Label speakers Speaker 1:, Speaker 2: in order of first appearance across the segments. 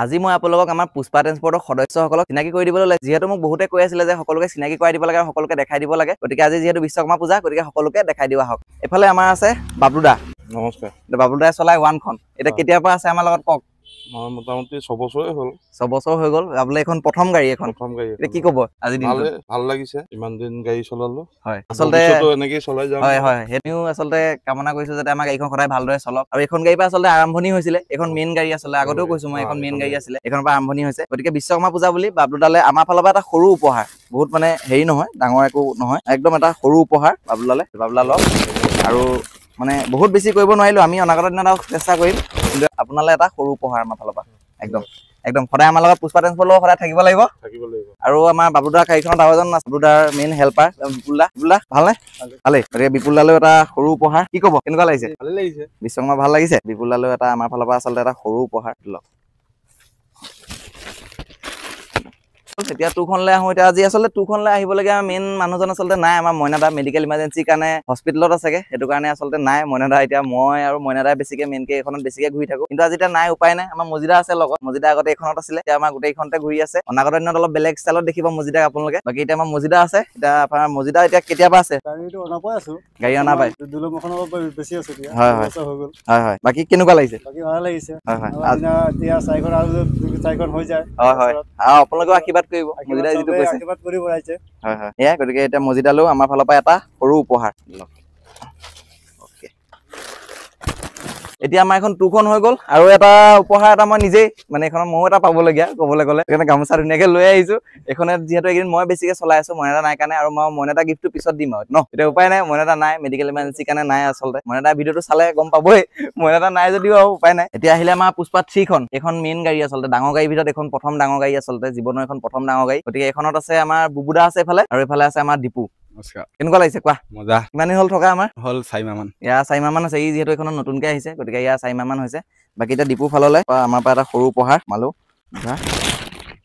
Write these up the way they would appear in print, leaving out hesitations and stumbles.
Speaker 1: আজি মই আপোনালোকক আমাৰ পুষ্পা ট্ৰেন্সপৰ্টৰ সদস্যসকলক চিনাকি কৰি দিবলৈ লাগে যিহেতু মোক বহুতে কৈ আছিলে যে সকলোকে চিনাকি কৰাই দিব লাগে আৰু সকলোকে দেখাই দিব লাগে গতিকে আজি যিহেতু বিশ্বকৰ্মা পূজা গতিকে সকলোকে দেখাই দিয়া হওক এফালে আমাৰ আছে বাবলুদা
Speaker 2: নমস্কাৰ
Speaker 1: বাবলুদাই চলাই ওৱানখন এটা কেতিয়াৰ পৰা আছে আমাৰ লগত কওক
Speaker 2: মই মোটামুটি 6 বছৰে হ'ল
Speaker 1: 6 বছৰ হৈ গ'ল বাবলুদাই এখন প্ৰথম গাড়ী এখন
Speaker 2: প্ৰথম গাড়ী
Speaker 1: এটা কি ক'ব আজি দিনটো
Speaker 2: ভাল লাগিছে ইমান দিন গাড়ী চলালো
Speaker 1: হয় আচলতে
Speaker 2: এনেকৈ চলাই যাম
Speaker 1: হয় হয় হেতিও আচলতে কামনা কৰিছো যাতে আমাৰ গাড়ীখন সদায় ভালদৰে চলক আৰু এখন গাড়ীৰ পৰা আচলতে আৰম্ভণি হৈছিলে এখন মেইন গাড়ী আছিলে আগতেও কৈছো মই এখন মেইন গাড়ী আছিলে এখনৰ পৰা আৰম্ভণি হৈছে গতিকে বিশ্বকৰ্মা পূজা বুলি বাবলুদালে আমাৰ ফালৰ পৰা এটা সৰু উপহাৰ বহুত মানে হেৰি নহয় ডাঙৰ একো নহয় একদম এটা সৰু উপহাৰ বাবলুদালে বাবলুদা লওক আৰু মানে বহুত বেছি কৰিব নোৱাৰিলো আমি অনাগত দিনত চেষ্টা কৰিম কিন্তু আপোনালে এটা সৰু উপহাৰ আমাৰ ফালৰ পৰা একদম একদম সদায় আমাৰ লগত পুষ্পা ট্ৰেন্সপৰ্ট লগত সদায় থাকিব লাগিব আৰু আমাৰ বাবলুদাৰ গাড়ীখনত আৰু এজন বাবলুদাৰ মেইন হেল্পাৰ বিপুলদা ভালনে ভালেই গতিকে বিপুলদালৈও এটা সৰু উপহাৰ কি ক'ব কেনেকুৱা লাগিছে
Speaker 2: ভালে লাগিছে
Speaker 1: বিশ্বকৰ্মা ভাল লাগিছে বিপুলদালৈও এটা আমাৰ ফালৰ পৰা আচলতে এটা সৰু উপহাৰ লওক এতিয়া টুখনলৈ আহোঁ এতিয়া আজি আচলতে টুখনলৈ আহিবলগীয়া মেইন মানুহজন আচলতে নাই আমাৰ মইনাদা মেডিকেল ইমাৰ্জেঞ্চিৰ কাৰণে হস্পিটেলত আছেগে সেইটো কাৰণে আচলতে নাই মইনাদা এতিয়া মই আৰু মইনাদাই বেছিকে মেইনকে এইখনত বেছিকে ঘূৰি থাকো কিন্তু আজি এতিয়া নাই উপায় নাই আমাৰ মজিদা আছে লগত মজিদা আগতে এইখনত আছিলে এতিয়া আমাৰ গোটেইখনতে ঘূৰি আছে অনাগত দিনত অলপ বেলেগ ষ্টাইলত দেখিব মজিদাক আপোনালোকে বাকী এতিয়া আমাৰ মজিদা আছে এতিয়া আপোনাৰ মজিদা এতিয়া কেতিয়াবা আছে
Speaker 3: গাড়ীটো অনা পাই আছো
Speaker 1: গাড়ী অনা পাই
Speaker 3: দুলমখনৰ বেছি আছে এতিয়া
Speaker 1: হয় হয়
Speaker 3: হৈ গ'ল
Speaker 1: হয় হয় বাকী কেনেকুৱা লাগিছে
Speaker 3: বাকী ভাল লাগিছে
Speaker 1: হয় হয়
Speaker 3: এতিয়া চাৰিখন আৰু চাৰিখন হৈ যায়
Speaker 1: হয় হয় আৰু আপোনালোকেও আশীৰ্বাদ কৰিব মজিদাই যিটো কৈছে
Speaker 3: আশীৰ্বাদ কৰি বঢ়াইছে
Speaker 1: হয় হয় এয়া গতিকে এতিয়া মজিদালৈও আমাৰ ফালৰ পৰা এটা সৰু উপহাৰ এতিয়া আমাৰ এখন টুখন হৈ গ'ল আৰু এটা উপহাৰ এটা মই নিজেই মানে এইখনত ময়ো এটা পাবলগীয়া ক'বলৈ গ'লে সেইকাৰণে গামোচা ধুনীয়াকে লৈ আহিছো এইখনত যিহেতু এইকেইদিন মই বেছিকে চলাই আছো মইনাদা নাই কাৰণে আৰু মই মইনাদা গিফ্টটো পিছত দিম আৰু ন এতিয়া উপায় নাই মইনাদা নাই মেডিকেল ইমাৰ্জেঞ্চিৰ কাৰণে নাই আচলতে মইনাদা ভিডিঅ'টো চালে গম পাবই মইনাদা নাই যদিও আৰু উপায় নাই এতিয়া আহিলে আমাৰ পুষ্পা 3খন এইখন মেইন গাড়ী আচলতে ডাঙৰ গাড়ীৰ ভিতৰত এখন প্ৰথম ডাঙৰ গাড়ী আচলতে জীৱনৰ এখন প্ৰথম ডাঙৰ গাড়ী গতিকে এইখনত আছে আমাৰ বুবুদা আছে এইফালে আৰু এইফালে আছে আমাৰ দীপু কেনেকুৱা লাগিছে কোৱা
Speaker 2: মজা
Speaker 1: কিমান দিন হ'ল থকা আমাৰ
Speaker 2: হ'ল 4 মাহ মান
Speaker 1: ইয়াৰ 4 মাহ মান আছে ই যিহেতু এইখনত নতুনকে আহিছে গতিকে ইয়াৰ 4 মাহ মান হৈছে বাকী এতিয়া দীপু ফাললে আমাৰ পৰা এটা সৰু উপহাৰ মালো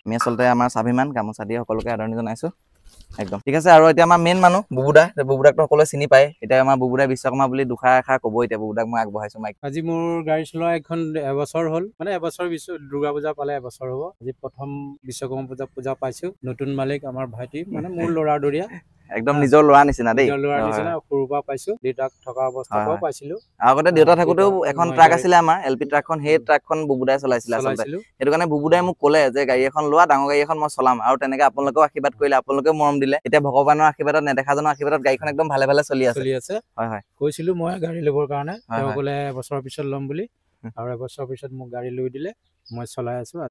Speaker 1: আমি আচলতে আমাৰ স্বাভিমান গামোচা দিয়ে সকলোকে আদৰণি জনাইছো একদম ঠিক আছে আৰু এতিয়া আমাৰ মেইন মানুহ বুবুদাকতো সকলোৱে চিনি পায় এতিয়া আমাৰ বুবুদাই বিশ্বকৰ্মা বুলি দুষাৰ এষাৰ ক'ব এতিয়া বুবুদাক মই আগবঢ়াইছো মাইক
Speaker 4: আজি মোৰ গাড়ী চলোৱা এখন এবছৰ হ'ল মানে এবছৰ দুৰ্গা পূজা পালে এবছৰ হ'ব আজি প্ৰথম বিশ্বকৰ্মা পূজা পাইছো নতুন মালিক আমাৰ ভাইটি মানে মোৰ ল'ৰা দৰিয়া
Speaker 1: একদম নিজৰ ল'ৰা নিচিনা দেই
Speaker 4: ল'ৰা নিচিনা সৰুৰ পৰা পাইছো দেউতাক থকা অৱস্থাৰ পৰা পাইছিলো
Speaker 1: আগতে দেউতা থাকোতেও এখন ট্ৰাক আছিলে আমাৰ এলপি ট্ৰাকখন সেই ট্ৰাকখন বুবুদাই চলাইছিলে আচলতে সেইটো কাৰণে বুবুদাই মোক ক'লে যে গাড়ী এখন লোৱা ডাঙৰ গাড়ী এখন মই চলাম আৰু তেনেকে আপোনালোকেও আশীৰ্বাদ কৰিলে আপোনালোকেও মৰম দিলে এতিয়া ভগৱানৰ আশীৰ্বাদত নেদেখাজনৰ আশীৰ্বাদত গাড়ীখন একদম ভালে ভালে চলি আছে হয় হয়
Speaker 4: কৈছিলো মই গাড়ী ল'বৰ কাৰণে তেওঁ ক'লে এবছৰৰ পিছত ল'ম বুলি আৰু এবছৰৰ পিছত মোক গাড়ী লৈ দিলে মই চলাই আছো